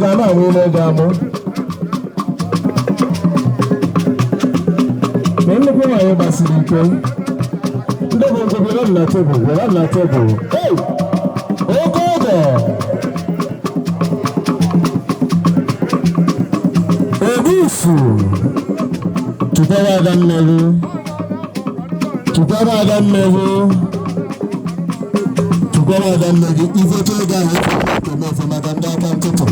ego a na-amụ ile ego amụ. Ma nnukwu nwaanyị gbasiri ike. Ndị bụ nke were na tebụl, were na tebụl. Hey! Oke oge! Ogufu! Chụkwara aga mmeri. Chụkwara aga mmeri. Chụkwara aga mmeri. Ivote ego ahụ efe maka ndị aka ntụtụ.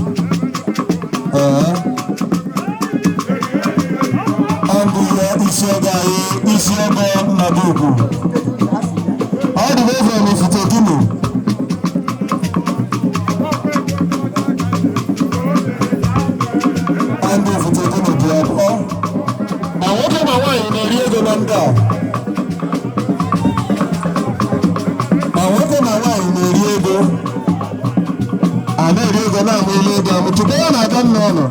Isi ọga anyị, isi ọga Mabugu. Ọ dị ebe n'ifite gịnị? Ndị ifite gịnị dị abụọ. Ma nwoke na nwaanyị na-eri ego na ndị a. Ma nwoke na nwaanyị na-eri ego. A na-eri ego na-amụ ile ego amụ. Tupu ya na-aga nna ọnụ.